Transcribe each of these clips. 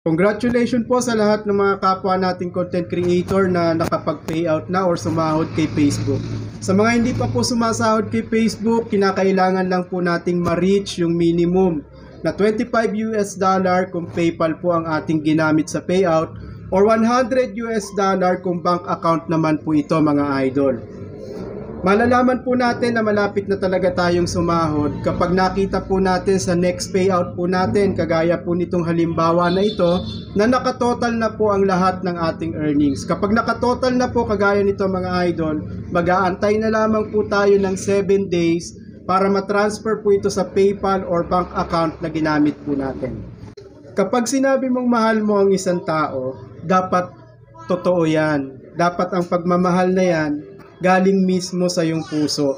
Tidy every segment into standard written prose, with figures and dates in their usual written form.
Congratulations po sa lahat ng mga kapwa nating content creator na nakapag-payout na or sumahod kay Facebook. Sa mga hindi pa po sumasahod kay Facebook, kinakailangan lang po nating ma-reach yung minimum na $25 kung PayPal po ang ating ginamit sa payout or $100 kung bank account naman po ito, mga idol. Malalaman po natin na malapit na talaga tayong sumahod kapag nakita po natin sa next payout po natin, kagaya po nitong halimbawa na ito, na nakatotal na po ang lahat ng ating earnings. Kapag nakatotal na po kagaya nito, mga idol, mag-aantay na lamang po tayo ng 7 days para matransfer po ito sa PayPal or bank account na ginamit po natin. Kapag sinabi mong mahal mo ang isang tao, dapat totoo yan. Dapat ang pagmamahal na yan galing mismo sa iyong puso.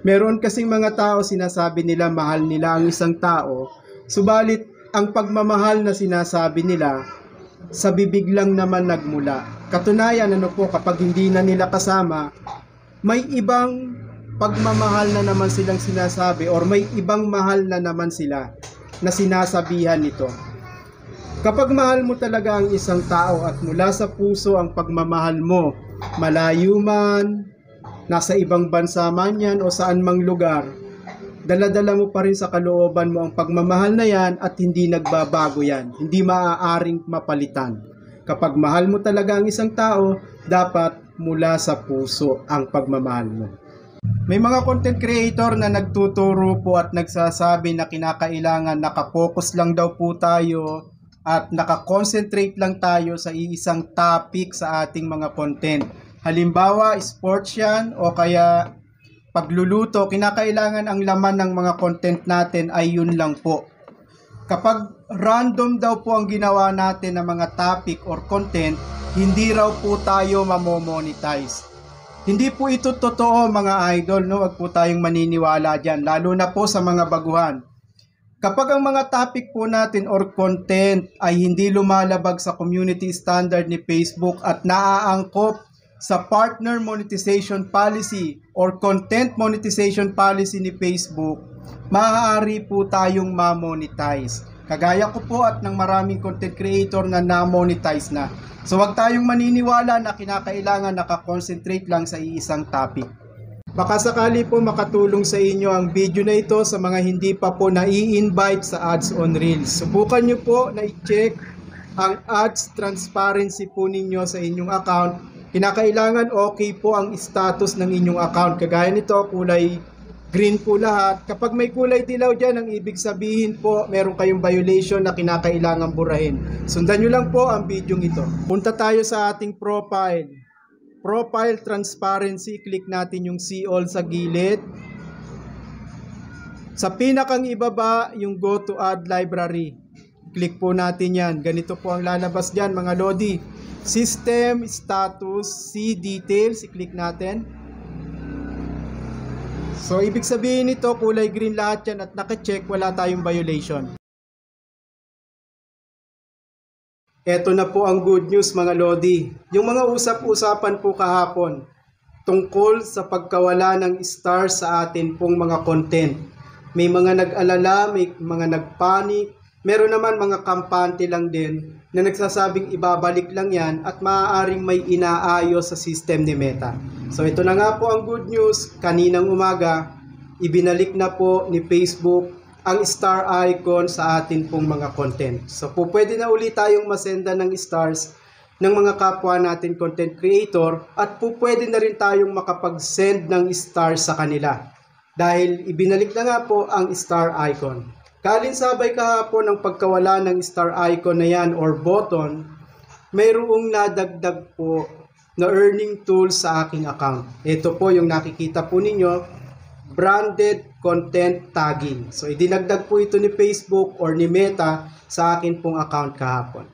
Meron kasing mga tao sinasabi nila mahal nila ang isang tao, subalit ang pagmamahal na sinasabi nila sa bibig lang naman nagmula. Katunayan, kapag hindi na nila kasama, may ibang pagmamahal na naman silang sinasabi or may ibang mahal na naman sila na sinasabihan nito. Kapag mahal mo talaga ang isang tao at mula sa puso ang pagmamahal mo, malayo man, nasa ibang bansa man yan o saan mang lugar, dala-dala mo pa rin sa kalooban mo ang pagmamahal na yan at hindi nagbabago yan. Hindi maaaring mapalitan. Kapag mahal mo talaga ang isang tao, dapat mula sa puso ang pagmamahal mo. May mga content creator na nagtuturo po at nagsasabi na kinakailangan nakapokus lang daw po tayo at nakakonsentrate lang tayo sa iisang topic sa ating mga content. Halimbawa, sports yan o kaya pagluluto, kinakailangan ang laman ng mga content natin ay yun lang po. Kapag random daw po ang ginawa natin ng mga topic or content, hindi raw po tayo mamomonetize. Hindi po ito totoo, mga idol, no? Wag po tayong maniniwala dyan, lalo na po sa mga baguhan. Kapag ang mga topic po natin or content ay hindi lumalabag sa community standard ni Facebook at naaangkop sa partner monetization policy or content monetization policy ni Facebook, maaari po tayong ma-monetize. Kagaya ko po at ng maraming content creator na na-monetize na. So wag tayong maniniwala na kinakailangan nakakonsentrate lang sa iisang topic. Baka sakali po makatulong sa inyo ang video na ito sa mga hindi pa po na-i-invite sa ads on Reels. Subukan nyo po na i-check ang ads transparency po ninyo sa inyong account. Kinakailangan okay po ang status ng inyong account. Kagaya nito, kulay green po lahat. Kapag may kulay dilaw dyan, ang ibig sabihin po, meron kayong violation na kinakailangan burahin. Sundan nyo lang po ang video ito. Punta tayo sa ating profile. Profile transparency, click natin yung see all sa gilid. Sa pinakang ibaba, yung go to add library. Click po natin yan. Ganito po ang lalabas dyan, mga lodi. System, status, see details, i-click natin. So, ibig sabihin nito, kulay green lahat yan at naka-check, wala tayong violation. Ito na po ang good news, mga lodi. Yung mga usap-usapan po kahapon tungkol sa pagkawala ng stars sa atin pong mga content. May mga nag-alala, may mga nagpanik, meron naman mga kampante lang din na nagsasabing ibabalik lang yan at maaaring may inaayos sa system ni Meta. So ito na nga po ang good news. Kaninang umaga, ibinalik na po ni Facebook ang star icon sa atin pong mga content. So po pwede na ulit tayong masenda ng stars ng mga kapwa natin content creator at po pwede na rin tayong makapag-send ng stars sa kanila. Dahil ibinalik na nga po ang star icon. Kalinsabay kahapon ng pagkawala ng star icon na yan or button, mayroong nadagdag po na earning tool sa aking account. Ito po yung nakikita po ninyo, branded content tagging. So idinagdag po ito ni Facebook or ni Meta sa akin pong account kahapon.